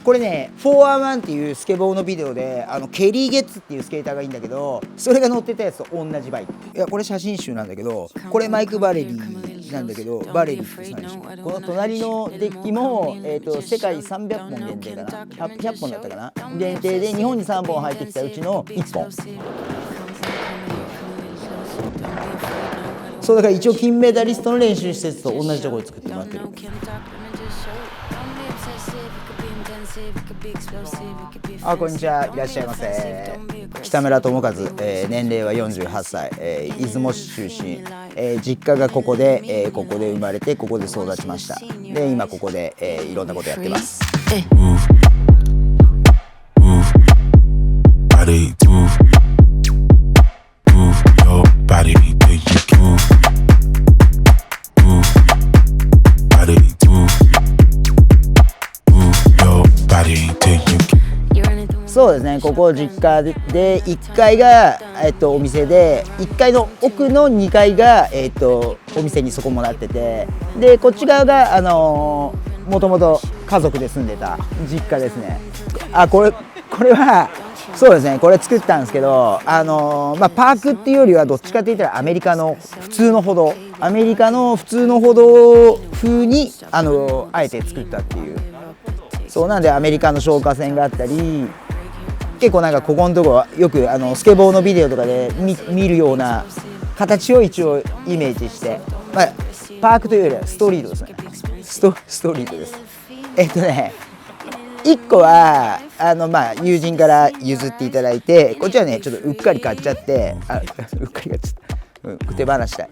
これね4R1っていうスケボーのビデオでケリー・ゲッツっていうスケーターがいいんだけど、それが乗ってたやつと同じバイク。いやこれ写真集なんだけど、これマイク・バレリーなんだけど、バレリーって最初この隣のデッキも、世界300本限定かな、100本だったかな、限定で日本に3本入ってきたうちの1本。そうだから一応金メダリストの練習施設と同じところで作ってもらってる。こんにちは、いらっしゃいませ。北村友和、年齢は48歳、出雲市出身、実家がここで、ここで生まれてここで育ちました。で今ここで、いろんなことやってます。そうですね、ここ実家で1階が、お店で、1階の奥の2階が、お店にそこもなってて、でこっち側がもともと家族で住んでた実家ですね。これはそうですね、これ作ったんですけど、パークっていうよりはどっちかって言ったらアメリカの普通の歩道、アメリカの普通の歩道風にあえて作ったっていう。そうなんでアメリカの消火栓があったり、結構なんかここのとこはよくスケボーのビデオとかで見るような形を一応イメージして、パークというよりはストリートですね。ストリートです。1個は友人から譲っていただいて、こっちはねちょっとうっかり買っちゃって、うっかり買っちゃった、手放したい。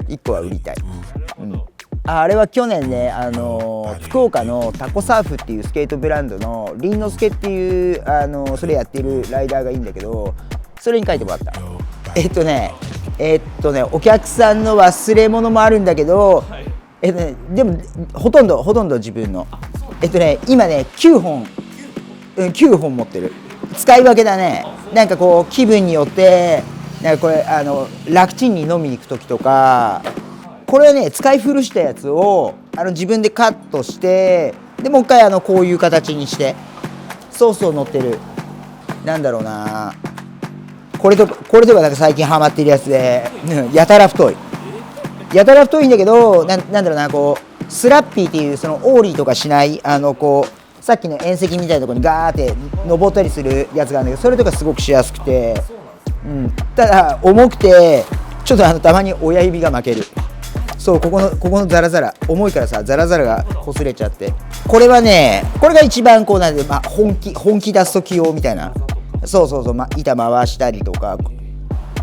1個は売りたい。あれは去年ね、福岡のタコサーフっていうスケートブランドのリンノスケっていうそれやってるライダーがいいんだけど、それに書いてもらった。お客さんの忘れ物もあるんだけど、でもほとんど自分の今ね9本持ってる。使い分けだね。なんかこう気分によって、なんかこれ楽ちんに飲みに行く時とか、これはね使い古したやつを自分でカットして、でもう一回こういう形にしてソースを乗ってる。なんだろうな、これとかなんか最近ハマってるやつで、やたら太いんだけど、なんだろうな、こうスラッピーっていうそのオーリーとかしないこうさっきの縁石みたいなところにガーって登ったりするやつがあるんだけど、それとかすごくしやすくて、ただ重くてちょっとたまに親指が負ける。そう、ここのザラザラ重いからさ、ザラザラが擦れちゃって、これはね、これが一番こうなんで、本気出す時用みたいな。そう、板回したりとか、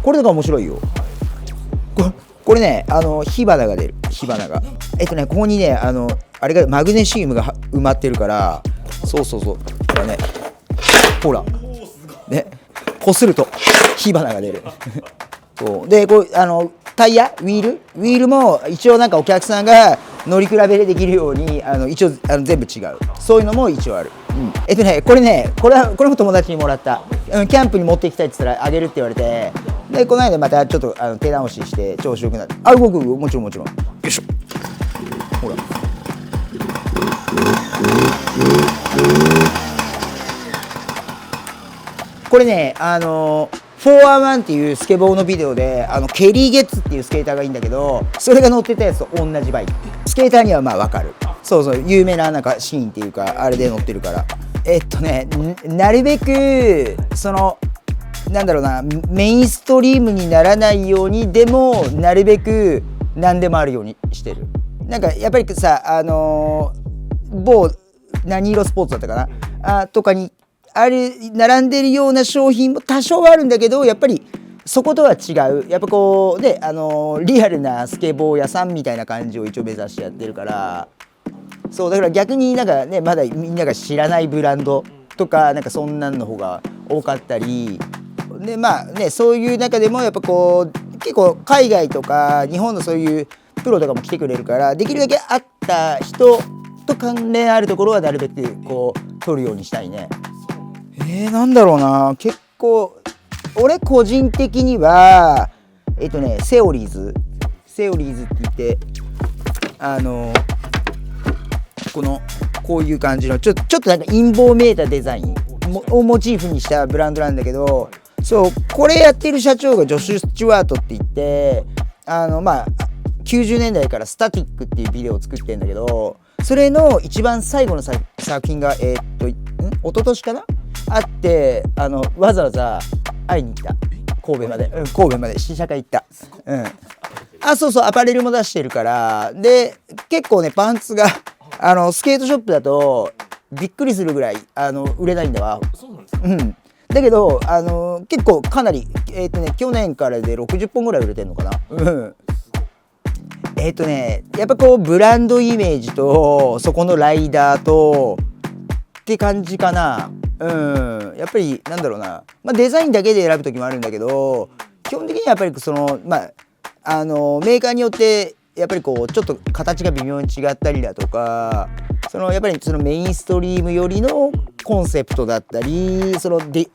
これとか面白いよ。これね火花が出る。火花がここにねあれがマグネシウムが埋まってるから、そうこれね、ほらね、こすると火花が出る。そうで、こうタイヤウィールも一応なんかお客さんが乗り比べできるように一応全部違う、そういうのも一応ある。これも友達にもらった。キャンプに持っていきたいって言ったらあげるって言われて、でこの間またちょっと手直しして調子よくなって、動く、もちろんよいしょ、ほらこれね4R1っていうスケボーのビデオでケリー・ゲッツっていうスケーターがいいんだけど、それが乗ってたやつと同じバイク。スケーターには分かる。そう有名ななんかシーンっていうか、あれで乗ってるから。なるべくなんだろうな、メインストリームにならないように、でもなるべく何でもあるようにしてる。なんかやっぱりさ某何色スポーツだったかなとかに並んでるような商品も多少はあるんだけど、やっぱりそことは違う。やっぱこうねリアルなスケボー屋さんみたいな感じを一応目指してやってるから、そうだから逆になんかね、まだみんなが知らないブランドとかなんかそんなんの方が多かったりで、そういう中でもやっぱこう結構海外とか日本のそういうプロとかも来てくれるから、できるだけ会った人と関連あるところはなるべくこう取るようにしたいね。なんだろうな、結構俺個人的にはセオリーズって言ってここういう感じのちょっとなんか陰謀めいたデザインをモチーフにしたブランドなんだけど、そうこれやってる社長がジョシュ・スチュワートって言って、90年代からスタティックっていうビデオを作ってるんだけど、それの一番最後の作品が一昨年かなあって、わざわざ会いに行った。神戸まで試写会行った。そうそう、アパレルも出してるから。で結構ねパンツがスケートショップだとびっくりするぐらい売れないんだわ。だけど結構かなり去年からで60本ぐらい売れてんのかな。やっぱこうブランドイメージとそこのライダーとって感じかな。やっぱりなんだろうな、デザインだけで選ぶ時もあるんだけど、基本的にはやっぱりそのメーカーによってやっぱりこうちょっと形が微妙に違ったりだとか、やっぱりそのメインストリームよりのコンセプトだったり、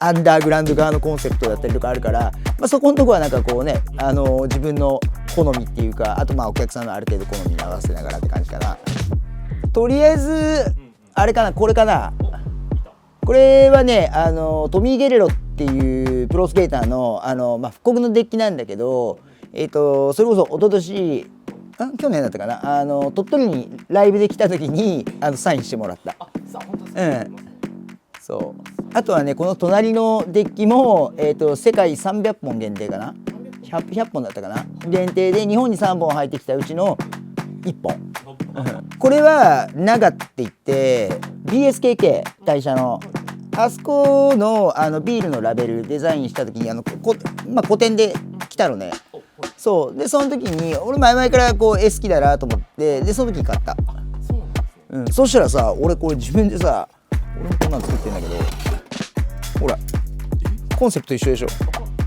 アンダーグラウンド側のコンセプトだったりとかあるから、そこのとこはなんかこうね自分の好みっていうか、あとお客さんのある程度好みに合わせながらって感じかな。とりあえずあれかな、これかな。これはねトミー・ゲレロっていうプロスケーターの復刻のデッキなんだけど、それこそ一昨年去年だったかな、鳥取にライブで来た時にサインしてもらった。そうあとはねこの隣のデッキも、世界300本限定かな、100本だったかな、限定で日本に3本入ってきたうちの1本。これは長って言って BSKK 会社のあそこのビールのラベルデザインした時に個展で来たのね。そうでその時に俺前々からこう絵好きだなと思って、でその時に買った。そしたらさ、俺これ自分でさ、俺もこんなの作ってんだけど、ほらコンセプト一緒でしょ。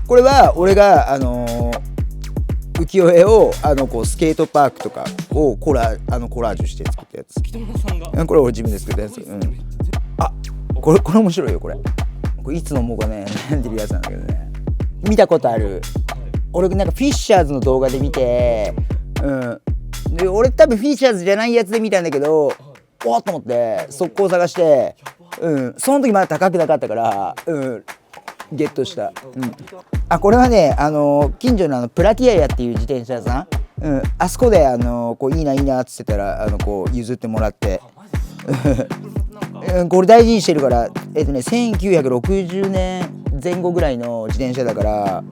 これは俺が浮世絵をこうスケートパークとかをコラージュして作ったやつ。北村さんがこれ俺自分で作ったやつ。これ面白いよ。これいつのもがね悩んでるやつなんだけどね、見たことある。俺なんかフィッシャーズの動画で見て、で俺多分フィッシャーズじゃないやつで見たんだけど、おっと思って速攻探して、その時まだ高くなかったから、ゲットした。これはね近所のプラティアヤっていう自転車屋さん、あそこでこういいないいなっつってたらこう譲ってもらってこれ大事にしてるから、1960年前後ぐらいの自転車だから、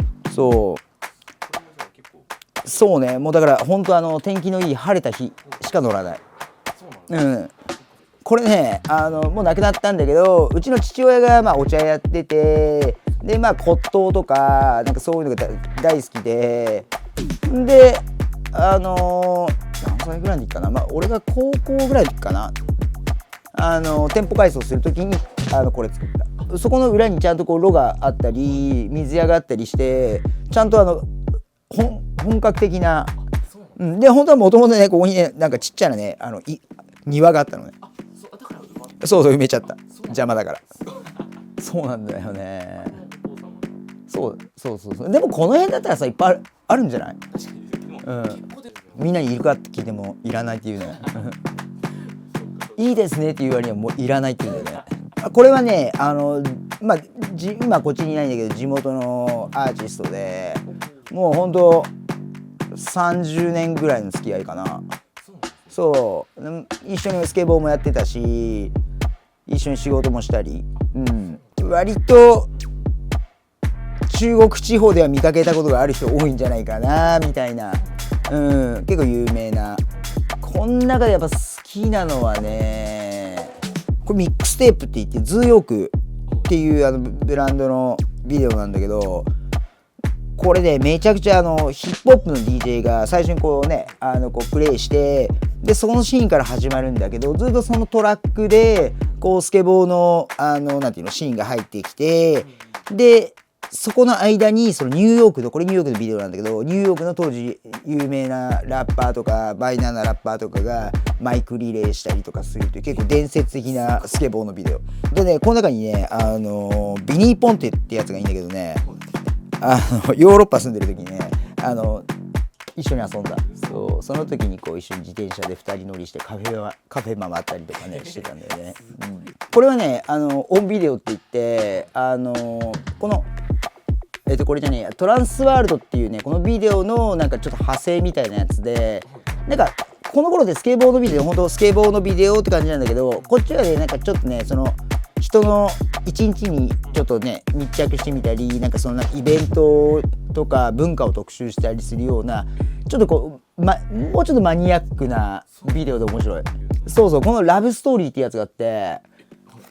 そうね、もうだから本当天気のいい晴れた日しか乗らない。これねもう亡くなったんだけど、うちの父親がお茶やってて、で骨董とかなんかそういうのが大好きで、何歳ぐらいの時かな、俺が高校ぐらいの時かな、店舗改装する時にこれ作った。そこの裏にちゃんとこう炉があったり水屋があったりして、ちゃんと本格的な、で本当はもともとねここにねなんかちっちゃなね庭があったのね。そう埋めちゃった、邪魔だから。そうなんだよね。そうでもこの辺だったらさいっぱいあるんじゃない？みんなにいるかって聞いてもいらないっていうねいいですねっていう割にはもういらないっていうんだよね。これはね今こっちにいないんだけど地元のアーティストで、もうほんと30年ぐらいの付き合いかな。そう一緒にスケボーもやってたし、一緒に仕事もしたり、割と中国地方では見かけたことがある人多いんじゃないかなみたいな、結構有名な。この中でやっぱ好きなのはね、これミックステープって言ってズーヨークっていうブランドのビデオなんだけど、これねめちゃくちゃヒップホップの DJ が最初にこうねこうプレイして、でそのシーンから始まるんだけど、ずっとそのトラックでこうスケボーのなんていうのシーンが入ってきて、でそこの間にそのニューヨークの、これニューヨークのビデオなんだけど、ニューヨークの当時有名なラッパーとかバイナーなラッパーとかがマイクリレーしたりとかするという結構伝説的なスケボーのビデオでね、この中にねビニー・ポンテってやつがいいんだけどね、ヨーロッパ住んでる時にね一緒に遊んだ。その時にこう一緒に自転車で2人乗りしてカフェ回ったりとかねしてたんだよね。これはねオンビデオって言ってこのこれじゃねえや、トランスワールドっていうねこのビデオのなんかちょっと派生みたいなやつで、なんかこの頃でスケボーのビデオ、本当スケボーのビデオって感じなんだけど、こっちはねなんかちょっとねその人の一日にちょっとね密着してみたり、なんかそのイベントとか文化を特集したりするようなちょっとこう、もうちょっとマニアックなビデオで面白い。このラブストーリーってやつがあって、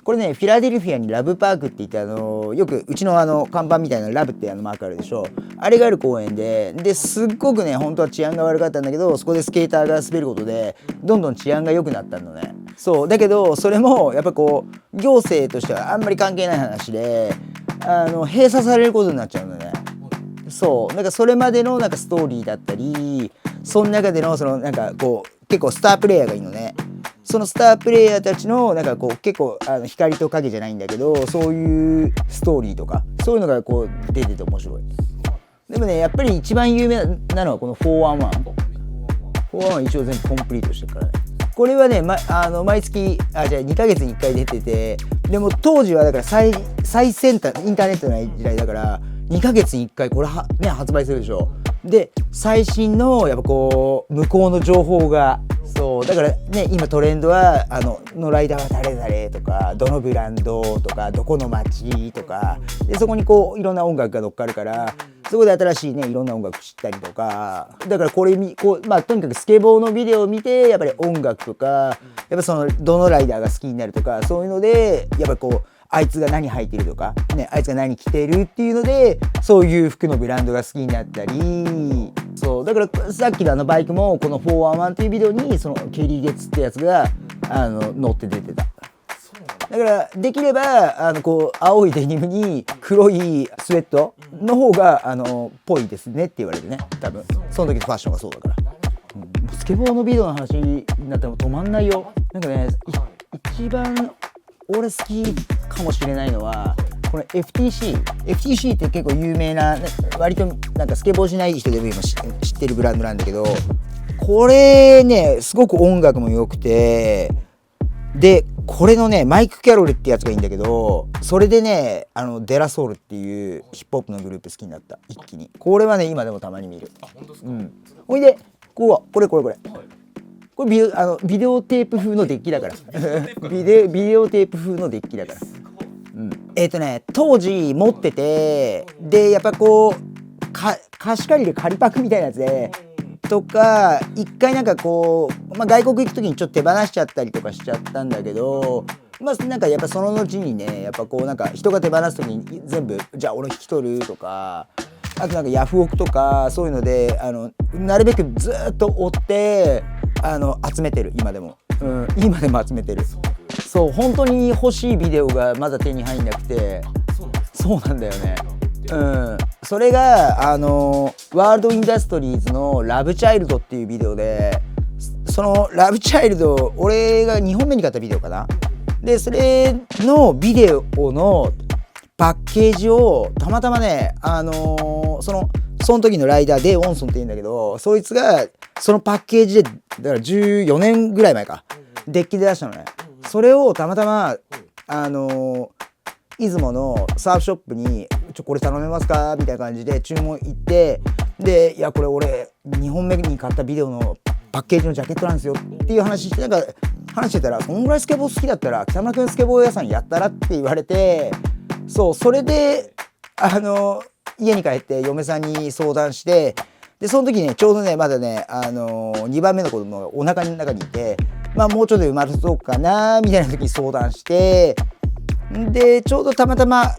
これねフィラデルフィアにラブパークって言ってよくうちの看板みたいなラブってマークあるでしょ、あれがある公園ですっごくね本当は治安が悪かったんだけど、そこでスケーターが滑ることでどんどん治安が良くなったのね。だけどそれもやっぱこう行政としてはあんまり関係ない話で閉鎖されることになっちゃうのね。なんかそれまでのなんかストーリーだったり、その中でのなんかこう結構スタープレイヤーがいいのね。そのスタープレイヤーたちのなんかこう結構光と影じゃないんだけど、そういうストーリーとかそういうのがこう出てて面白い。でもねやっぱり一番有名なのはこの411。411一応全部コンプリートしてるからね。これはね、毎月じゃあ2ヶ月に1回出てて、でも当時はだから最先端インターネットの時代だから2ヶ月に1回これね発売するでしょ。で最新のやっぱこう向こうの情報がだからね今トレンドはのライダーは誰々とかどのブランドとかどこの街とかで、そこにこういろんな音楽が乗っかるから、そこで新しいねいろんな音楽知ったりとか、だからこれとにかくスケボーのビデオを見てやっぱり音楽とかやっぱどのライダーが好きになるとか、そういうのでやっぱりこうあいつが何履いてるとか、ね、あいつが何着てるっていうのでそういう服のブランドが好きになったり、だからさっきのバイクもこの411っていうビデオにそのケリー・ゲッツってやつが乗って出てた。だからできればこう青いデニムに黒いスウェットの方がぽいですねって言われるね、多分その時のファッションがそうだから、スケボーのビデオの話になったら止まんないよ。なんかね一番俺好きかもしれないのはこの FTC って結構有名な割となんかスケボーしない人でも今知ってるブランドなんだけど、これねすごく音楽も良くて、でこれのねマイク・キャロルってやつがいいんだけど、それでねデラソウルっていうヒップホップのグループ好きになった、一気に。これはね今でもたまに見る。本当ですか。ほいでこれこれビデオテープ風のデッキだからビデオテープ風のデッキだから。当時持ってて、でやっぱこう貸し借りる仮パクみたいなやつでとか、一回なんかこう、外国行く時にちょっと手放しちゃったりとかしちゃったんだけど、なんかやっぱその後にねやっぱこうなんか人が手放す時に全部じゃあ俺引き取るとか、あとなんかヤフオクとかそういうのでなるべくずっと追って集めてる今でも、今でも集めてる。本当に欲しいビデオがまだ手に入んなくて、そうなんだよね。それがワールドインダストリーズのラブチャイルドっていうビデオで、そのラブチャイルド俺が2本目に買ったビデオかな。でそれのビデオのパッケージをたまたまねその時のライダーデイ・ウォンソンって言うんだけど、そいつがそのパッケージでだから14年ぐらい前かデッキで出したのね。それをたまたま出雲のサーフショップにこれ頼めますかみたいな感じで注文行って、でいやこれ俺2本目に買ったビデオのパッケージのジャケットなんですよっていう話して、なんか話してたら、そんぐらいスケボー好きだったら北村君スケボー屋さんやったらって言われて、それで家に帰って嫁さんに相談して、でその時ねちょうどねまだね2番目の子供がお腹の中にいて、もうちょっと生まれそうかなみたいな時に相談して、でちょうどたまたま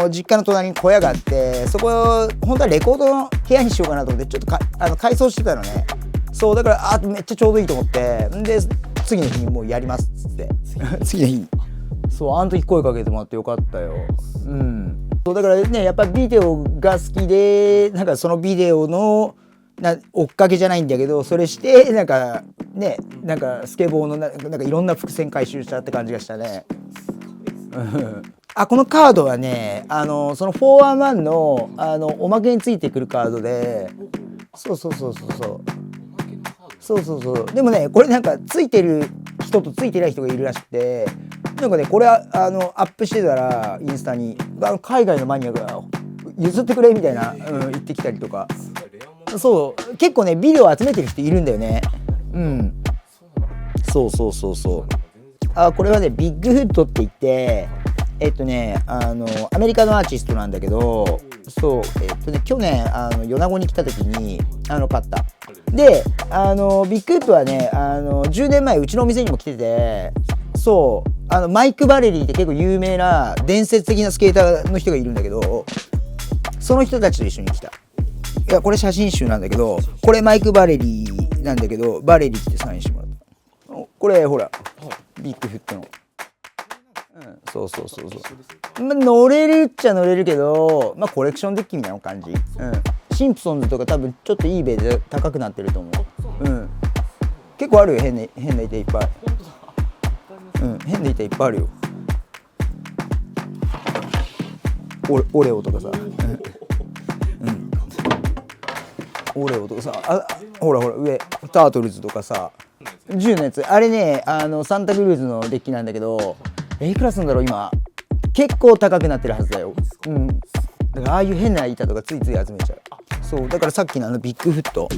実家の隣に小屋があって、そこ本当はレコードの部屋にしようかなと思ってちょっと改装してたのね。だからめっちゃちょうどいいと思って、で次の日にもうやりますっつって次の日にあの時声かけてもらってよかったよ。だからねやっぱビデオが好きで、なんかそのビデオの追っかけじゃないんだけど、それしてなんかねなんかスケボーのなんかいろんな伏線回収したって感じがしたね。このカードはねその411のおまけについてくるカードで、そうそうそうそうそうそうそうそう。でもねこれなんかついてる人とついてない人がいるらしくて、なんかねこれアップしてたらインスタに海外のマニアが譲ってくれみたいな、言ってきたりとか、そう結構ねビデオ集めてる人いるんだよね。そうそうそうそう。これはねビッグフットって言ってアメリカのアーティストなんだけど、そう去年米子に来た時に買った。でビッグフットはね10年前うちのお店にも来てて、そうマイク・バレリーって結構有名な伝説的なスケーターの人がいるんだけど、その人たちと一緒に来た。いやこれ写真集なんだけど、これマイク・バレリーなんだけど、バレリーってサインしてもらった。これほらビッグフットの、そうそうそうそう、乗れるっちゃ乗れるけど、コレクションデッキみたいな感じ。シンプソンズとか多分ちょっといいベで高くなってると思う。結構あるよ、変な板いっぱい。変な板いっぱいあるよ。オレオとかさ、オレオとかさ、ほら上タートルズとかさ、10のやつ、あれねサンタクルーズのデッキなんだけど、いくらするんだろう今。結構高くなってるはずだよ。だからああいう変な板とかついつい集めちゃう。そうだからさっきのビッグフット、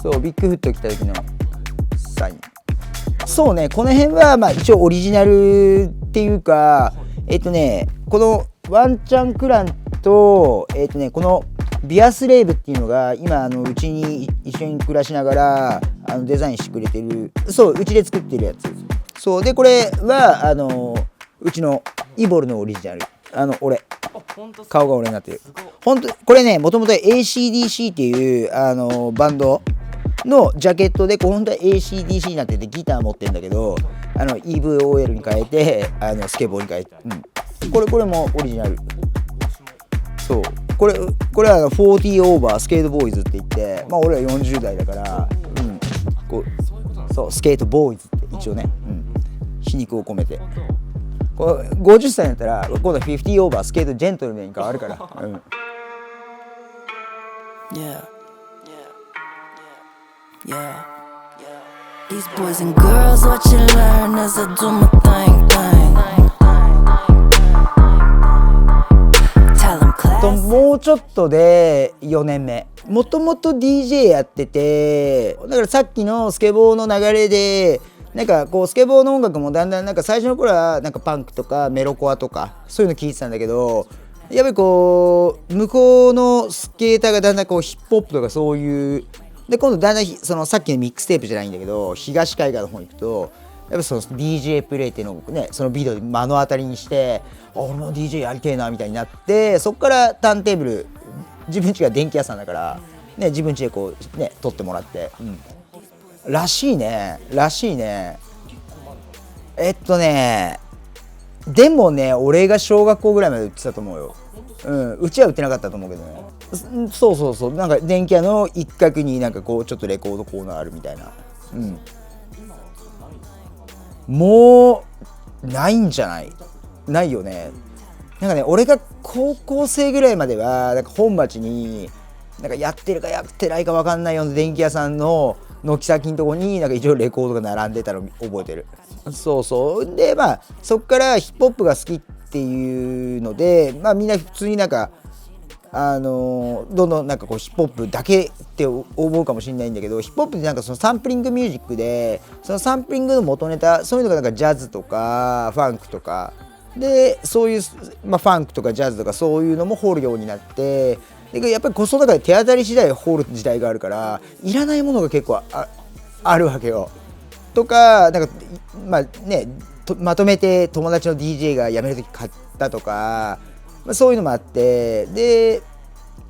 そうビッグフット来た時のサイン。そうね、この辺は一応オリジナルっていうか、このワンチャンクランとこのビアスレーブっていうのが今うちに一緒に暮らしながらデザインしてくれてる、そううちで作ってるやつ。そうでこれはうちのイボルのオリジナル、俺顔が俺になってる。本当これね、もともと ACDC っていうバンドのジャケットで、本当は ACDC になっててギター持ってるんだけど、EVOL に変えてスケボーに変えて、これもオリジナル。そうこれは40オーバースケートボーイズって言って、俺は40代だから、そうスケートボーイズって一応ね、皮肉を込めて。これ50歳になったら今度は50オーバースケートジェントルメンに変わるから。Yeah. These boys and girls, what you learn as I do my thing. Tell them class. もうちょっとで4年目。もともと DJ やってて、だからさっきのスケボーの流れで、なんかスケボーの音楽もだんだん最初の頃はパンクとかメロコアとかそういうの聴いてたんだけど、やっぱり向こうのスケーターがだんだんヒップホップとかそういうで、今度だんだんさっきのミックステープじゃないんだけど、東海岸の方に行くとやっぱDJ プレイっていうのをね、そのビデオで目の当たりにして、俺も DJ やりてえなみたいになって、そこからターンテーブル、自分家が電気屋さんだからね、自分家で撮ってもらって、らしいね。でもね、俺が小学校ぐらいまで売ってたと思うよ。うちは売ってなかったと思うけどね。そうなんか電気屋の一角にちょっとレコードコーナーあるみたいな。もうないんじゃないよね。俺が高校生ぐらいまでは本町にやってるかやってないか分かんないような電気屋さんの軒先のとこに一応レコードが並んでたの覚えてる。そうでそっからヒップホップが好きっていうので、みんな普通にどんどんヒップホップだけって思うかもしれないんだけど、ヒップホップってそのサンプリングミュージックで、そのサンプリングの元ネタ、そういうのがジャズとかファンクとかで、そういう、ファンクとかジャズとかそういうのも掘るようになって、でやっぱりその中で手当たり次第掘る時代があるから、いらないものが結構 あるわけよ。とかまとめて友達の DJ が辞める時買ったとか、そういうのもあって、で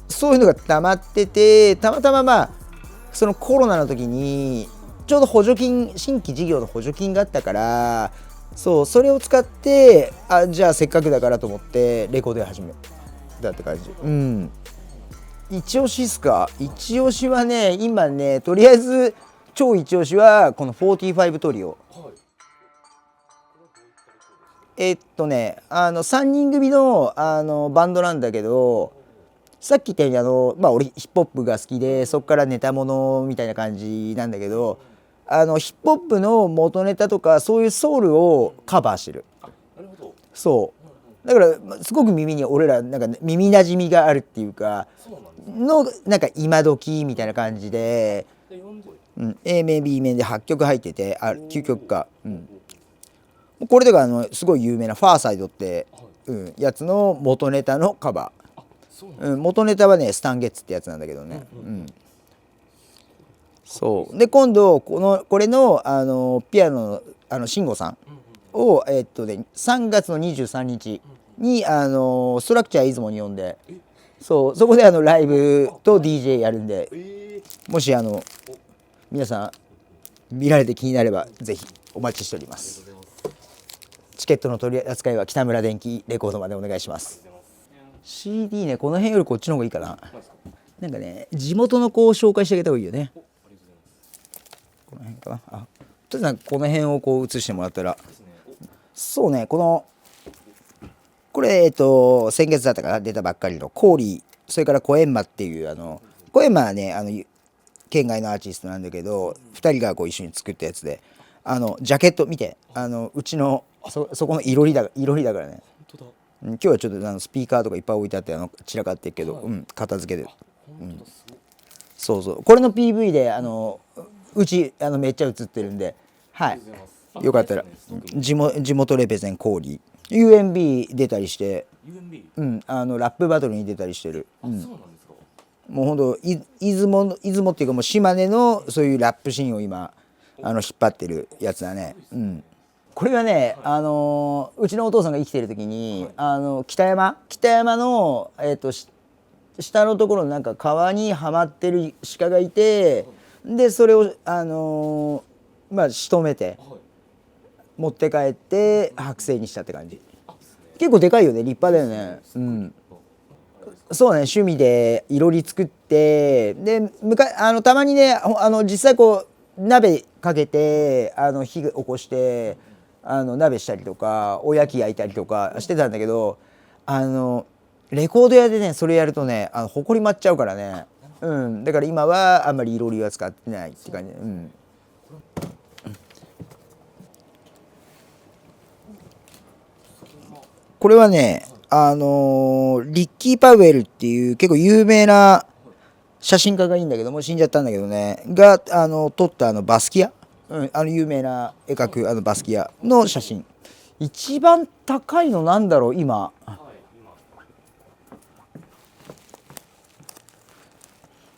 そういうのが溜まってて、たまたまそのコロナの時にちょうど補助金、新規事業の補助金があったから、それを使って、じゃあせっかくだからと思ってレコードで始めたって感じ。一押しっすか。一押しはね、今ね、とりあえず超一押しはこの45トリオ。3人組のバンドなんだけど、さっき言ったように俺ヒップホップが好きで、そこからネタものみたいな感じなんだけど、ヒップホップの元ネタとかそういうソウルをカバーしてる。なるほど。そうだからすごく耳に俺らなんか耳なじみがあるっていうかのなんか今時みたいな感じで、A 面 B 面で8曲入ってて、9曲か、これとかすごい有名なファーサイドって、やつの元ネタのカバー。元ネタはねスタンゲッツってやつなんだけどね。そうで今度これのピアノの慎吾さんを3月の23日にストラクチャー出雲に呼んで、そこでライブと DJ やるんで、もし皆さん見られて気になればぜひお待ちしております。チケットの取り扱いは北村電気レコードまでお願いします。 CD ね、この辺よりこっちの方がいいかな。なんかね地元の子を紹介してあげた方がいいよね。この辺かな。ちょっとこの辺をこう映してもらったら、そうね、これ先月だったかな、出たばっかりのコーリー、それからコエンマっていうコエンマはね県外のアーティストなんだけど、2人がこう一緒に作ったやつで、ジャケット見て、うちのそこのいろりだからね。今日はちょっとスピーカーとかいっぱい置いてあって散らかってるけど、片付けてる。そうこれの PV でうちめっちゃ映ってるんで、はい、よかったら地元レペゼンコーリー UMB 出たりして、ラップバトルに出たりしてる。もうほんと出雲っていうかもう島根のそういうラップシーンを今引っ張ってるやつだね。これがねうちのお父さんが生きてる時に北山の下のところのなんか川にはまってる鹿がいて、でそれを仕留めて持って帰って剥製にしたって感じ。結構でかいよね、立派だよね。そうね、趣味でいろり作って、でたまにね実際こう鍋かけて火起こして鍋したりとかおやき焼いたりとかしてたんだけど、レコード屋でねそれやるとねほこり舞っちゃうからね。だから今はあんまりいろりは使ってないって感じ。これはねリッキー・パウエルっていう結構有名な写真家がいいんだけども、死んじゃったんだけどね、が撮ったバスキア、有名な絵描くバスキアの写真。一番高いのなんだろう今。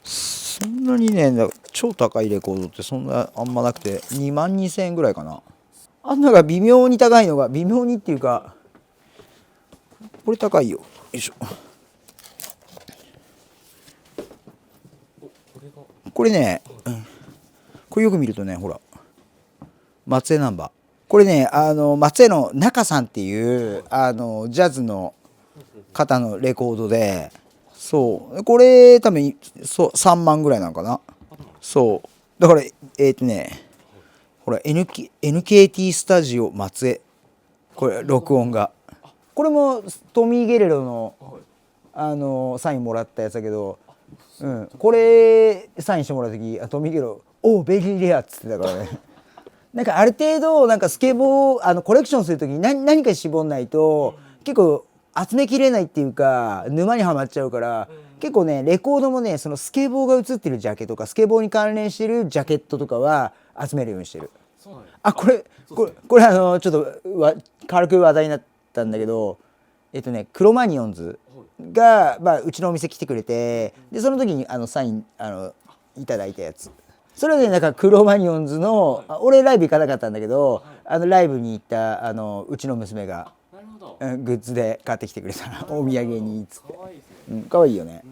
そんなにね超高いレコードってそんなあんまなくて22,000円ぐらいかな。が微妙に高いのが、微妙にっていうかこれ高いよ。よいしょ。これね、これよく見るとね、ほら松江ナンバー、これね松江の中さんっていうジャズの方のレコードで、そうこれ多分3万ぐらいなのかな。そうだからほら NKT スタジオ松江、これ録音が、これもトミー・ゲレロのサインもらったやつだけど、これサインしてもらう時トミー・ゲレロ「おーベリーレア」っつってたからね。なんかある程度なんかスケボーコレクションする時に何か絞んないと結構集めきれないっていうか沼にはまっちゃうから、結構ねレコードもねそのスケボーが写ってるジャケとかスケボーに関連してるジャケットとかは集めるようにしてる。これちょっと軽く話題になったんだけど、クロマニオンズが、うちのお店来てくれて、でその時にサインいただいたやつ。それでなんかクロマニオンズの俺ライブ行かなかったんだけどライブに行ったうちの娘がグッズで買ってきてくれたお土産にっつって。かわいいよね。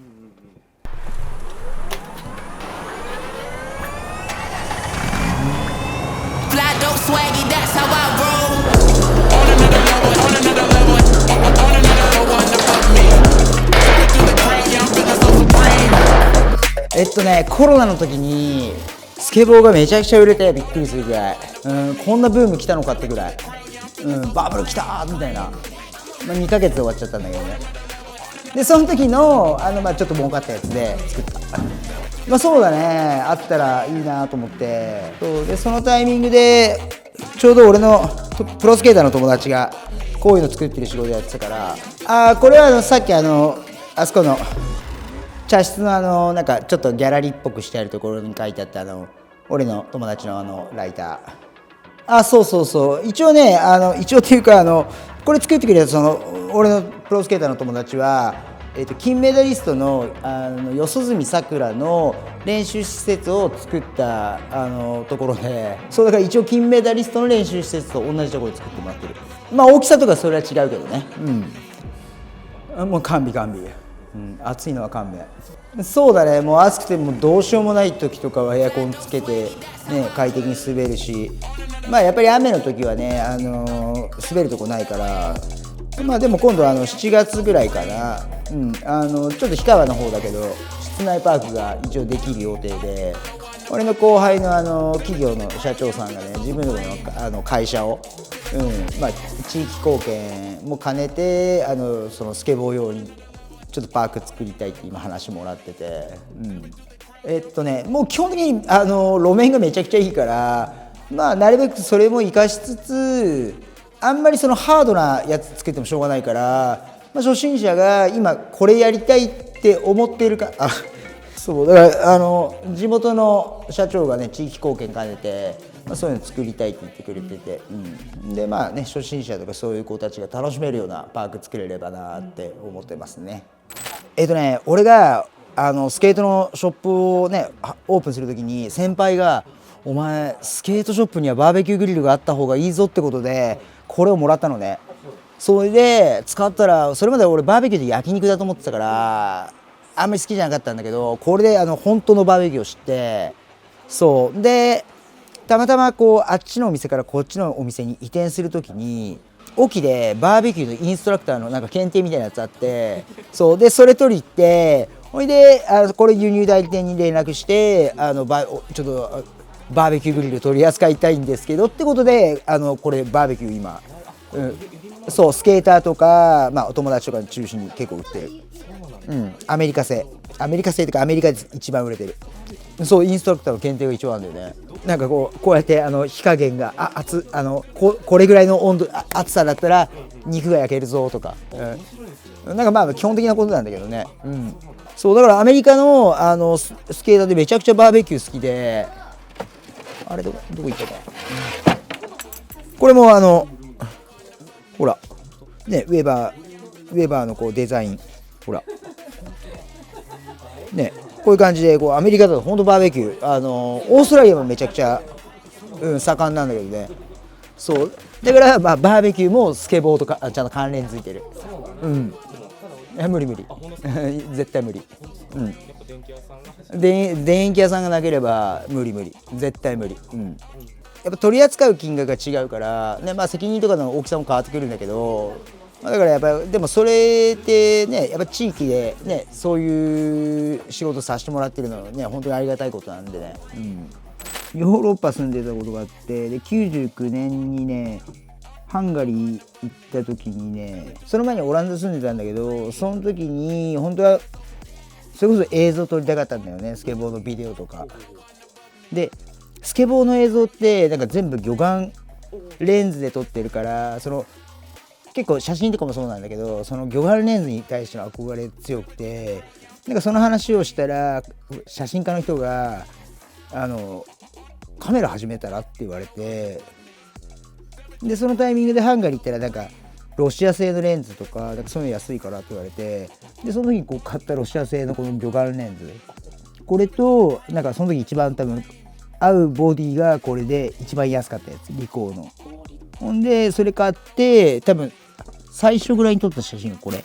コロナの時にスケボーがめちゃくちゃ売れてびっくりするぐらい、こんなブーム来たのかってぐらい、バブル来たーみたいな、2ヶ月で終わっちゃったんだけどね。でその時のちょっと儲かったやつで作った。そうだね、あったらいいなと思って、そうでそのタイミングでちょうど俺のプロスケーターの友達がこういうの作ってる仕事やってたから、これはさっきあそこの茶室のなんかちょっとギャラリーっぽくしてあるところに書いてあった俺の友達のライター。そう一応ね、一応っていうかこれ作ってくれた俺のプロスケーターの友達は、金メダリストの四十住さくらの練習施設を作ったところで、そうだから一応金メダリストの練習施設と同じところで作ってもらってる。大きさとかそれは違うけどね。もう完備、暑いのは勘弁。そうだね、もう暑くてもうどうしようもない時とかはエアコンつけて、ね、快適に滑るし、やっぱり雨の時はね、滑るとこないから、でも今度7月ぐらいかな、ちょっと氷川の方だけど室内パークが一応できる予定で、俺の後輩の企業の社長さんがね、自分の会社を、地域貢献も兼ねてそのスケボー用にちょっとパーク作りたいって今話もらってて、もう基本的に路面がめちゃくちゃいいから、なるべくそれも生かしつつ、あんまりそのハードなやつつけてもしょうがないから、初心者が今これやりたいって思っているか、そうだから地元の社長がね、地域貢献兼ねて、そういうの作りたいって言ってくれてて、で初心者とかそういう子たちが楽しめるようなパーク作れればなって思ってますね。俺がスケートのショップをねオープンするときに、先輩が「お前スケートショップにはバーベキューグリルがあった方がいいぞ」ってことでこれをもらったのね。それで使ったら、それまで俺バーベキューで焼肉だと思ってたからあんまり好きじゃなかったんだけど、これで本当のバーベキューを知って、そうでたまたまあっちのお店からこっちのお店に移転するときに、沖でバーベキューのインストラクターのなんか検定みたいなやつあって、そうでそれ取り行って、ほいでこれ輸入代理店に連絡して、ちょっとバーベキューグリル取り扱いたいんですけどってことで、これバーベキュー今、そうスケーターとか、お友達とか中心に結構売ってる。アメリカ製とかアメリカで一番売れてる。そうインストラクターの検定が一応あるんだよね。なんかこうやって火加減がこれぐらいの温度熱さだったら肉が焼けるぞとか、なんか基本的なことなんだけどね。そうだからアメリカのスケーターでめちゃくちゃバーベキュー好きで、あれどこ行ったか、これもほらね、ウェーバーのデザイン、ほらね、こういう感じでアメリカだと本当バーベキュー、オーストラリアもめちゃくちゃ、盛んなんだけどね。そうだからバーベキューもスケボーとかちゃんと関連ついてる。無理絶対無理。電気屋さんがなければ無理絶対無理。やっぱ取り扱う金額が違うからね、責任とかの大きさも変わってくるんだけど、だからやっぱりでもそれってね、やっぱ地域でねそういう仕事させてもらってるのはね本当にありがたいことなんでね。ヨーロッパ住んでたことがあって、で99年にねハンガリー行った時にね、その前にオランダ住んでたんだけど、その時に本当はそれこそ映像撮りたかったんだよね、スケボーのビデオとかで。スケボーの映像ってなんか全部魚眼レンズで撮ってるから、結構写真とかもそうなんだけど、その魚眼レンズに対しての憧れ強くて、なんかその話をしたら写真家の人がカメラ始めたらって言われて、でそのタイミングでハンガリー行ったらなんかロシア製のレンズとか、なんかそういうの安いからって言われて、でその時に買ったロシア製のこの魚眼レンズ、これとなんかその時一番多分合うボディがこれで一番安かったやつ、リコーの。ほんでそれ買って、多分最初ぐらいに撮った写真がこれ。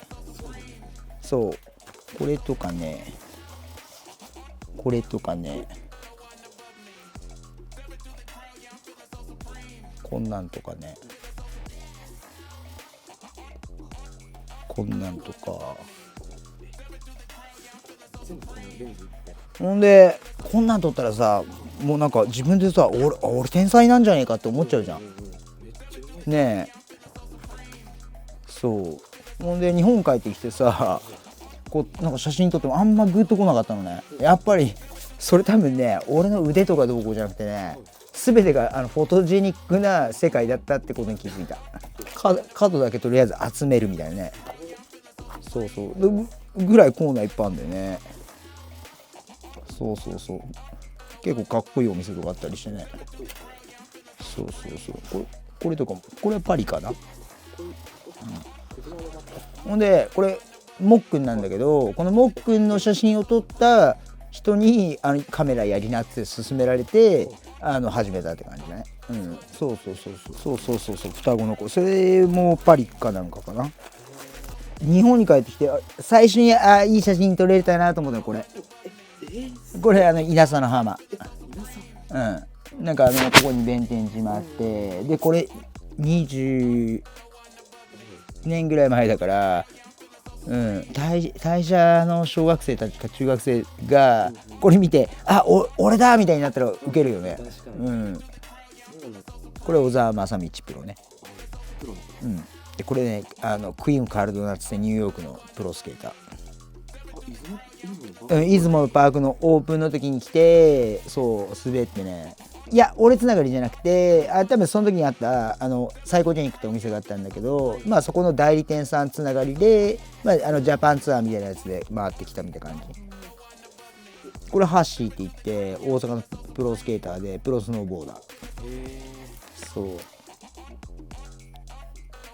そうこれとかね、こんなんとかね、こんなんとか。ほんでこんなん撮ったらさ、もうなんか自分でさ、俺天才なんじゃねえかって思っちゃうじゃんねえ。そうほんで日本帰ってきてさ、なんか写真撮ってもあんまグッとこなかったのね。やっぱりそれ多分ね俺の腕とかどうこうじゃなくてね、全てがフォトジェニックな世界だったってことに気づいた。角だけとりあえず集めるみたいなね。そうぐらいコーナーいっぱいあるんだよね。そう結構かっこいいお店とかあったりしてね。そうこれとかも、これはパリかな、ほんでこれもっくんなんだけど、このもっくんの写真を撮った人にカメラやりなって勧められて始めたって感じだね。そう双子の子、それもパリかなんかかな。日本に帰ってきて最初にいい写真撮れたなと思ったのこれ稲佐の浜。なんかここに弁天寺もあって、でこれ20年ぐらい前だから、退社の小学生たちか中学生がこれ見て俺だみたいになったらウケるよね。これ小沢正道プロね。でこれねクイーンカルドナッツってニューヨークのプロスケーター。出雲のパークのオープンの時に来て滑ってね、いや俺つながりじゃなくて多分その時にあったサイコジェニックってお店があったんだけど、そこの代理店さんつながりで、ジャパンツアーみたいなやつで回ってきたみたいな感じ。これハッシーって言って大阪のプロスケーターでプロスノーボーダー。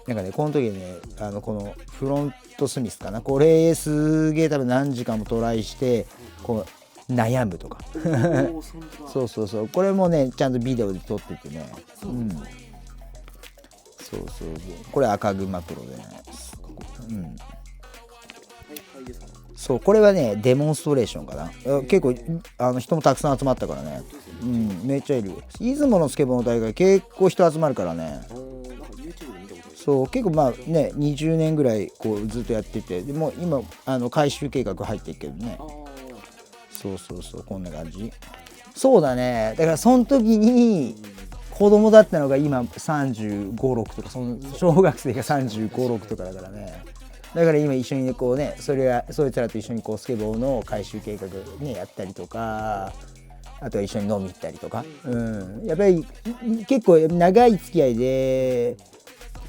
なんかねこの時ねこのフロントスミスかな、これすげえ多分何時間もトライしてこう悩むとかそうこれもねちゃんとビデオで撮っててね。これ赤熊プロでね。これはねデモンストレーションかな。結構人もたくさん集まったからね。めっちゃいる。出雲のスケボーの大会結構人集まるからね。結構20年ぐらいこうずっとやってて、でも今改修計画入ってるけどね。こんな感じ。そうだね、だからその時に子供だったのが今35、6とか、その小学生が35、6とかだからね。だから今一緒にこうねそいつらと一緒にこうスケボーの改修計画ねやったりとか、あとは一緒に飲み行ったりとか、やっぱり結構長い付き合いで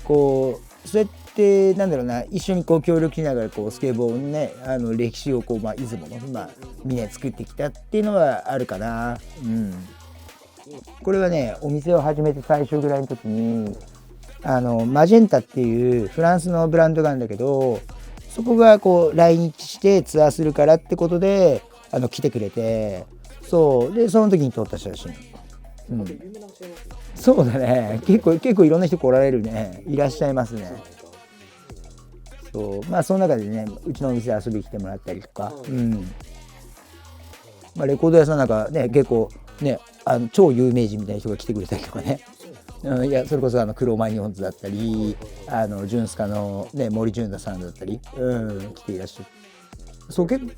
こうそうやって一緒にこう協力しながらこうスケボーのね歴史をこう出雲のみんな作ってきたっていうのはあるかな。これはねお店を始めて最初ぐらいの時にマジェンタっていうフランスのブランドがあるんだけど、そこがこう来日してツアーするからってことで来てくれて、でその時に撮った写真。そうだね、結構いろんな人来られるね、いらっしゃいますね。その中でねうちのお店遊びに来てもらったりとか、レコード屋さんなんかね結構ね超有名人みたいな人が来てくれたりとかね。いやそれこそ黒マニオンズだったりジュンスカの、ね、森純太さんだったり、来ていらっしゃる。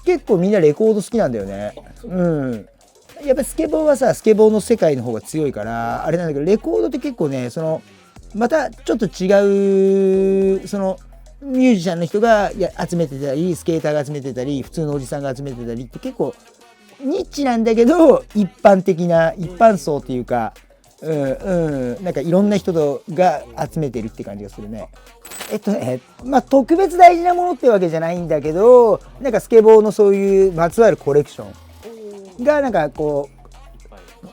結構みんなレコード好きなんだよね。やっぱりスケボーはさスケボーの世界の方が強いからあれなんだけど、レコードって結構ねまたちょっと違うミュージシャンの人が集めてたり、スケーターが集めてたり、普通のおじさんが集めてたりって結構ニッチなんだけど一般層っていうか、なんかいろんな人が集めてるって感じがするね。特別大事なものってわけじゃないんだけど、なんかスケボーのそういうまつわるコレクションがなんかこ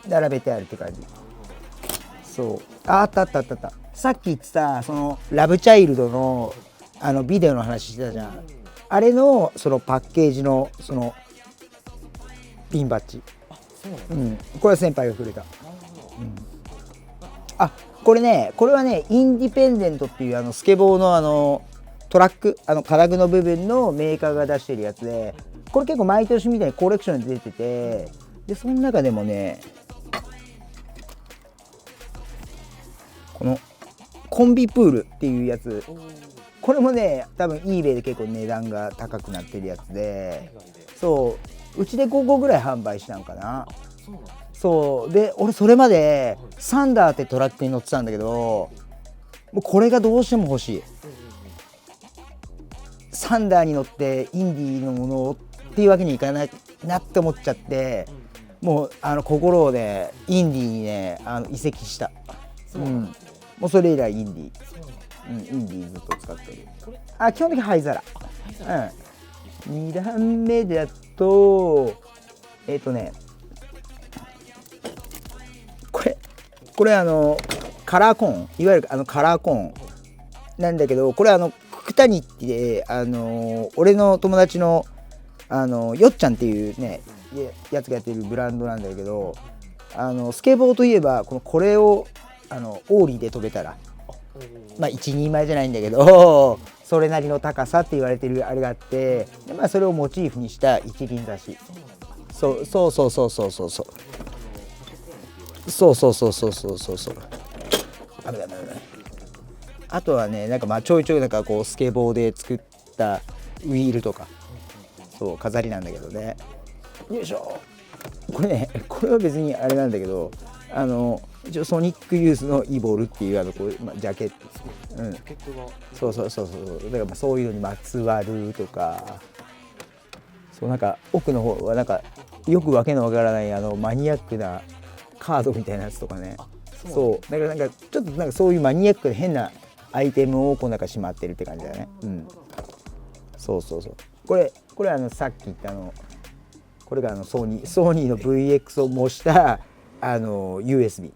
う並べてあるって感じ。あったさっき言ってたラブチャイルドのビデオの話してたじゃん。あれのそのパッケージのピンバッジ。これは先輩がくれた。これはねインディペンデントっていうスケボーのトラック金具の部分のメーカーが出してるやつで、これ結構毎年みたいにコレクションで出てて、でその中でもねこのコンビプールっていうやつ、これもね多分 eBay で結構値段が高くなってるやつで、うちで5個ぐらい販売したんかな。で俺それまでサンダーってトラックに乗ってたんだけど、もうこれがどうしても欲しい。ササンダーに乗ってインディーのものをっていうわけにいかないなって思っちゃって、もう心をねインディーにね移籍した。もうそれ以来インディー、インディーずっと使ってる。基本的に灰皿。2段目だとこれカラーコーン、いわゆるカラーコーンなんだけど、これ九谷って俺の友達のよっちゃんっていうねやつがやってるブランドなんだけど、スケボーといえばこれをオーリーで飛べたら一人前じゃないんだけどそれなりの高さって言われてるあれがあって、で、それをモチーフにした一輪挿し。そう危ない。あとはねちょいちょいスケボーで作ったウィールとか飾りなんだけどね。よいしょ。これは別にあれなんだけど一応ソニックユースのイボルっていうジャケット、だからそういうのにまつわるとか、奥の方はよくわけのわからないマニアックなカードみたいなやつとかね。だからちょっとそういうマニアックで変なアイテムをしまってるって感じだね。これさっき言ったこれがソニーの VX を模したUSB。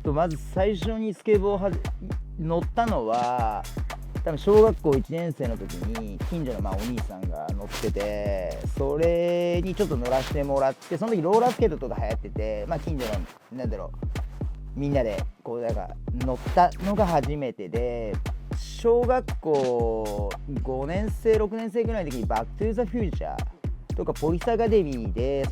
まず最初にスケボー乗ったのは多分小学校1年生の時に近所のお兄さんが乗ってて、それにちょっと乗らせてもらって、その時ローラースケートとか流行ってて、近所のみんなで乗ったのが初めてで、小学校5年生6年生ぐらいの時にバックトゥーザフューチャーとかポリスアカデミーでス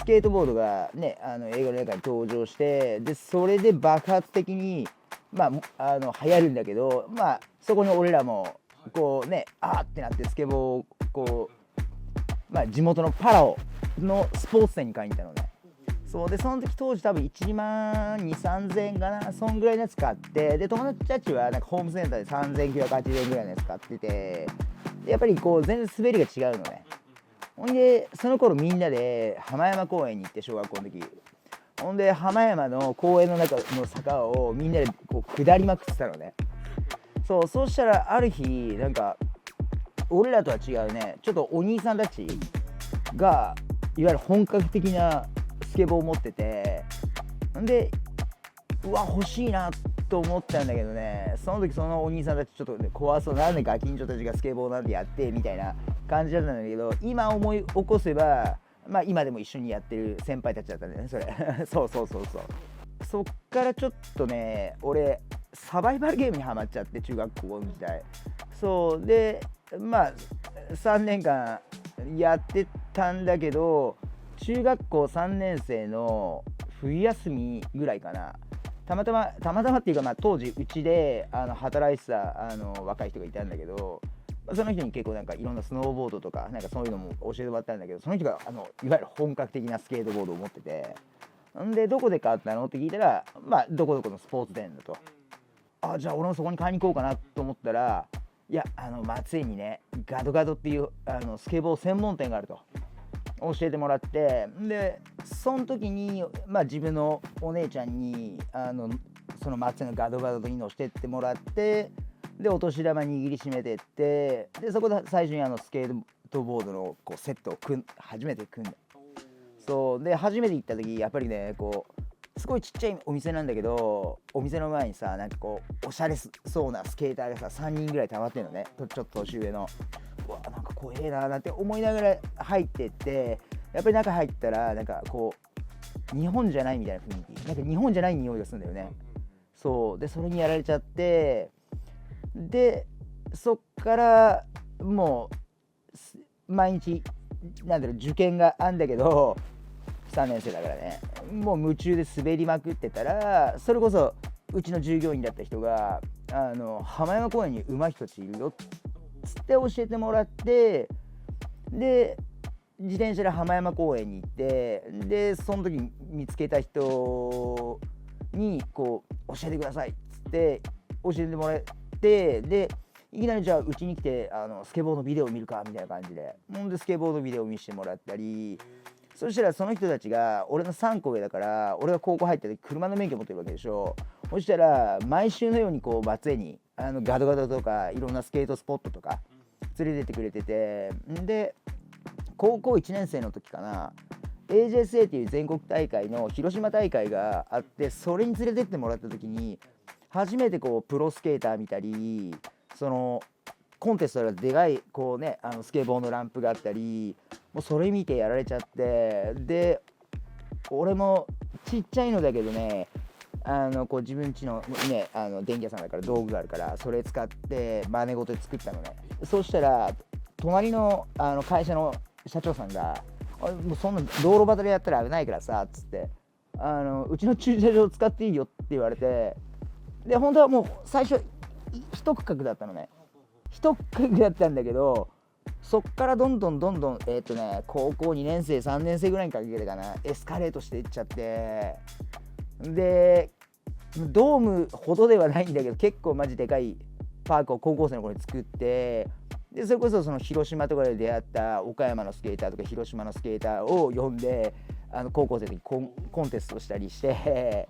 ケートボードがね映画の中に登場して、でそれで爆発的に流行るんだけど、そこに俺らもってなってスケボーを地元のパラオのスポーツ店に買いに行ったのね。でその時当時多分1万2、3000円かな、そんぐらいのやつ買って、で友達たちはホームセンターで3980円ぐらいのやつ買ってて、やっぱり全然滑りが違うのね。ほんでその頃みんなで浜山公園に行って、小学校の時ほんで浜山の公園の中の坂をみんなで下りまくってたのね。そうしたらある日俺らとは違うね、ちょっとお兄さんたちがいわゆる本格的なスケボーを持ってて、んで欲しいなと思ったんだけどね、その時そのお兄さんたちちょっと、怖そう、なんでガキンチョたちがスケボーなんてやってみたいな感じだったんだけど、今思い起こせば今でも一緒にやってる先輩たちだったんだよね、それそっからちょっとね俺サバイバルゲームにハマっちゃって、中学校の時代。で3年間やってたんだけど、中学校3年生の冬休みぐらいかな、たまたまっていうか、当時うちで働いてた若い人がいたんだけど、その人に結構いろんなスノーボードとかそういうのも教えてもらったんだけど、その人がいわゆる本格的なスケートボードを持ってて、んでどこで買ったのって聞いたら、どこどこのスポーツ店だと。じゃあ俺もそこに買いに行こうかなと思ったら、いや松江にねガドガドっていうスケボー専門店があると教えてもらって、でその時に自分のお姉ちゃんにその松江のガドガドに乗せてってもらって、でお年玉握りしめてって、でそこで最初にスケートボードのセットを初めて組んだ。で初めて行った時やっぱりねすごいちっちゃいお店なんだけど、お店の前にさおしゃれそうなスケーターがさ3人ぐらい溜まってるのね、ちょっと年上の。怖えななんて思いながら入ってって、やっぱり中入ったら日本じゃないみたいな雰囲気、日本じゃない匂いがするんだよね。でそれにやられちゃって、でそっからもう毎日受験があんだけど、3年生だからね、もう夢中で滑りまくってたら、それこそうちの従業員だった人が浜山公園に上手い人たちいるよっつって教えてもらって、で自転車で浜山公園に行って、でその時に見つけた人にこう教えてくださいっつって教えてもらって、でいきなりじゃあうちに来てスケボーのビデオ見るかみたいな感じで、ほんでスケボーのビデオ見せてもらったり、そしたらその人たちが俺の3個上だから、俺が高校入った時車の免許持ってるわけでしょ。そしたら毎週のようにこう松江にガドガドとかいろんなスケートスポットとか連れてってくれてて、で高校1年生の時かな、 AJSA っていう全国大会の広島大会があって、それに連れてってもらった時に初めてこうプロスケーター見たり、そのコンテストがでかいこうねスケボーのランプがあったり、もうそれ見てやられちゃって、で俺もちっちゃいのだけどね、こう自分家のね電気屋さんだから道具があるから、それ使って真似事で作ったのね。そうしたら隣の会社の社長さんがもうそんな道路端でやったら危ないからさっつって、うちの駐車場使っていいよって言われて、で本当はもう最初一区画だったのね。一区画だったんだけど、そっからどんどん高校2年生3年生ぐらいにかけてかな、エスカレートしていっちゃって、でドームほどではないんだけど結構マジでかいパークを高校生の頃に作って、でそれこそその広島とかで出会った岡山のスケーターとか広島のスケーターを呼んで高校生の時コンテストしたりして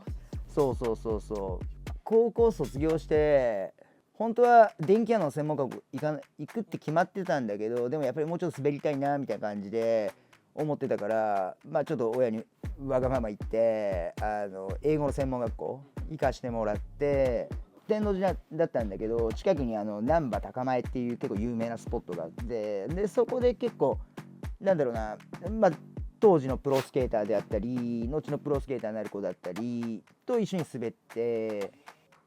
そう高校卒業して本当は電気屋の専門学校行くって決まってたんだけど、でもやっぱりもうちょっと滑りたいなみたいな感じで思ってたから、まあちょっと親にわがまま言って英語の専門学校行かしてもらって、天王寺だったんだけど近くに難波高前っていう結構有名なスポットがあって、でそこで結構なんだろうな、まあ当時のプロスケーターであったり後のプロスケーターになる子だったりと一緒に滑って、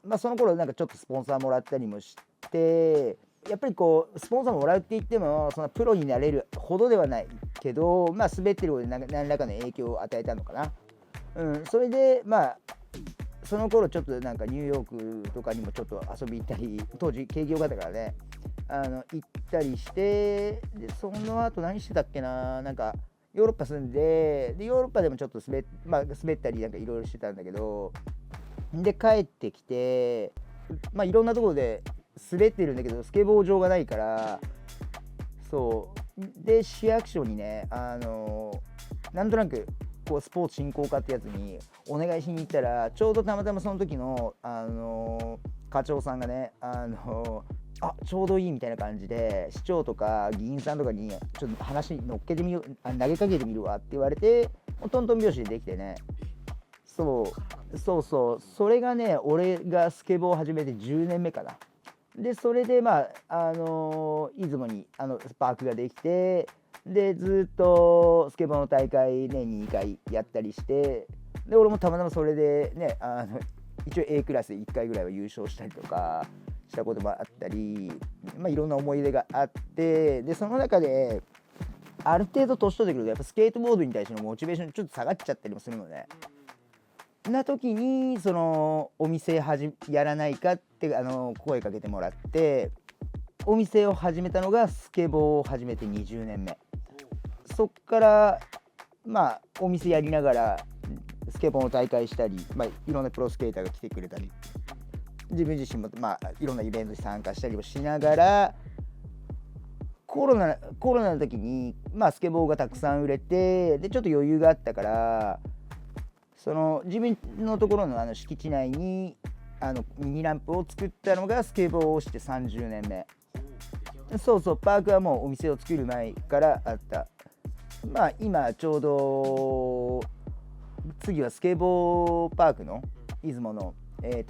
まあその頃なんかちょっとスポンサーもらったりもして、やっぱりこうスポンサーもらうって言ってもそのプロになれるほどではないけど、まあ滑ってることで何らかの影響を与えたのかな。それでまあその頃ちょっとなんかニューヨークとかにもちょっと遊び行ったり、当時景気良かったからね行ったりして、でその後何してたっけな、なんかヨーロッパ住んで、ヨーロッパでもちょっと滑ったりなんかいろいろしてたんだけど、で帰ってきてまあいろんなところで滑ってるんだけどスケボー場がないから、そうで市役所にねなんとなくこうスポーツ振興課ってやつにお願いしに行ったら、ちょうどたまたまその時の課長さんがねちょうどいいみたいな感じで市長とか議員さんとかにちょっと話に乗っけてみる投げかけてみるわって言われて、トントン拍子でできてね、それがね俺がスケボーを始めて10年目かな。でそれでまあ出雲にパークができて、でずっとスケボーの大会年に2回やったりして、で俺もたまたまそれでね一応 A クラスで1回ぐらいは優勝したりとかしたこともあったり、まあいろんな思い出があって、でその中である程度年取ってくるとやっぱスケートボードに対してのモチベーションちょっと下がっちゃったりもするのね。な時にそのお店やらないかって声かけてもらって、お店を始めたのがスケボーを始めて20年目。そっからまあお店やりながらスケボーの大会したり、まあ、いろんなプロスケーターが来てくれたり、自分自身もまあいろんなイベントに参加したりもしながら、コロナの時にまあスケボーがたくさん売れて、でちょっと余裕があったから、その自分のところの敷地内にミニランプを作ったのがスケボーをして30年目。パークはもうお店を作る前からあった。まあ今ちょうど次はスケボーパークの出雲の、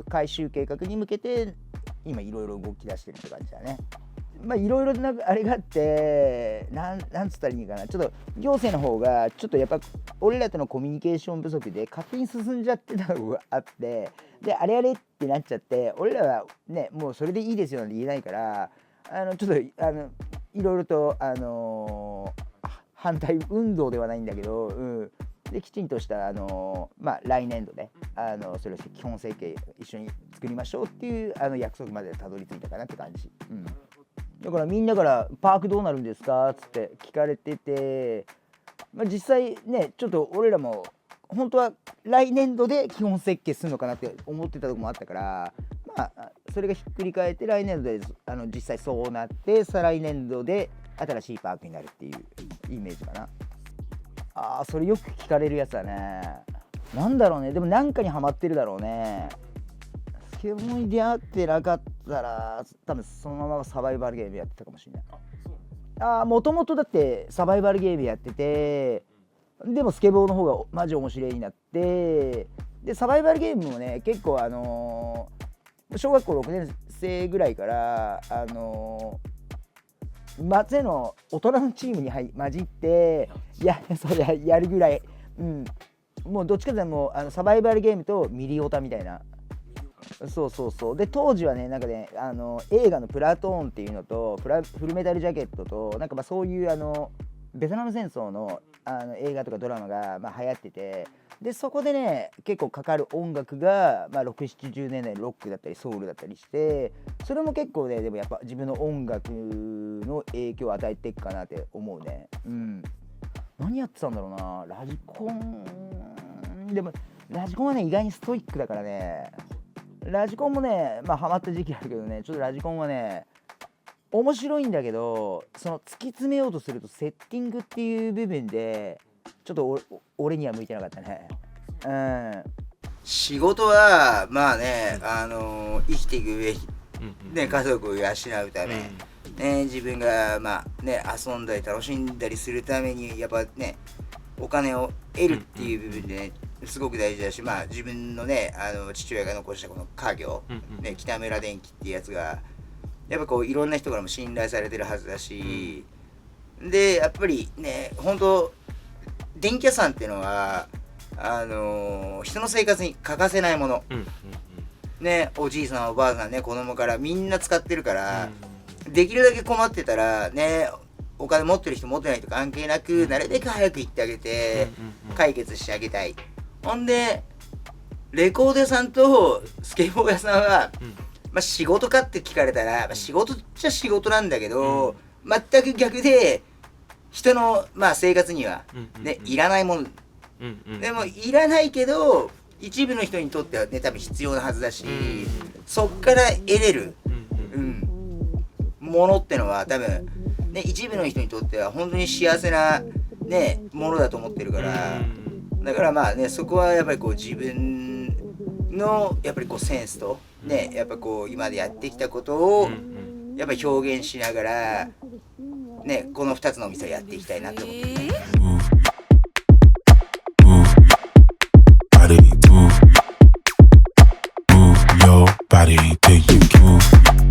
改修計画に向けて今いろいろ動き出してるって感じだね。まあいろいろなあれがあって、なんつったらいいかな、ちょっと行政の方がちょっとやっぱ俺らとのコミュニケーション不足で勝手に進んじゃってたのがあって、であれってなっちゃって、俺らはねもうそれでいいですよなんて言えないから、ちょっといろいろと反対運動ではないんだけど、できちんとしたまあ来年度でそれを基本設計一緒に作りましょうっていう約束までたどり着いたかなって感じ。だからみんなからパークどうなるんですかっつって聞かれてて、実際ねちょっと俺らも本当は来年度で基本設計するのかなって思ってたとこもあったから、それがひっくり返って来年度で実際そうなって再来年度で新しいパークになるっていうイメージかな。それよく聞かれるやつだね。なんだろうね、でもなんかにハマってるだろうね。スケボーに出会ってなかったら多分そのままサバイバルゲームやってたかもしれない。もともとだってサバイバルゲームやってて、でもスケボーの方がマジ面白いになって、でサバイバルゲームもね結構小学校6年生ぐらいから松江の大人のチームに混じってそれやるぐらい、もうどっちかというともうサバイバルゲームとミリオタみたいな。そうで当時はねなんかね映画のプラトーンっていうのとフルメタルジャケットとなんかそういうベトナム戦争の映画とかドラマが流行ってて、でそこでね結構かかる音楽が、6、70年代のロックだったりソウルだったりして、それも結構ねでもやっぱ自分の音楽の影響を与えていくかなって思うね。何やってたんだろうな。ラジコンでもラジコンはね意外にストイックだからね。ラジコンもねハマった時期あるけどね、ちょっとラジコンはね面白いんだけど、その突き詰めようとするとセッティングっていう部分でちょっと俺には向いてなかったね。仕事は生きていく上ね、家族を養うため、自分が遊んだり楽しんだりするためにやっぱねお金を得るっていう部分でねすごく大事だし、自分のね父親が残したこの家業、北村電気っていうやつがやっぱいろんな人からも信頼されてるはずだし、でやっぱりね本当電気屋さんっていうのは人の生活に欠かせないもの、ね、おじいさんおばあさんね子供からみんな使ってるから、できるだけ困ってたらねお金持ってる人持ってない人関係なくなるべく早く行ってあげて解決してあげたい。ほんでレコード屋さんとスケボー屋さんは、仕事かって聞かれたら、仕事っちゃ仕事なんだけど、全く逆で人の、生活には、ねいらないもの、でもいらないけど一部の人にとってはね多分必要なはずだし、そっから得れる、ものってのは多分ね一部の人にとっては本当に幸せなねものだと思ってるから、だからそこはやっぱり自分のやっぱりセンスとねやっぱ今までやってきたことをやっぱり表現しながらねこの2つのお店をやっていきたいなと思ってます。Body, your body, till you move.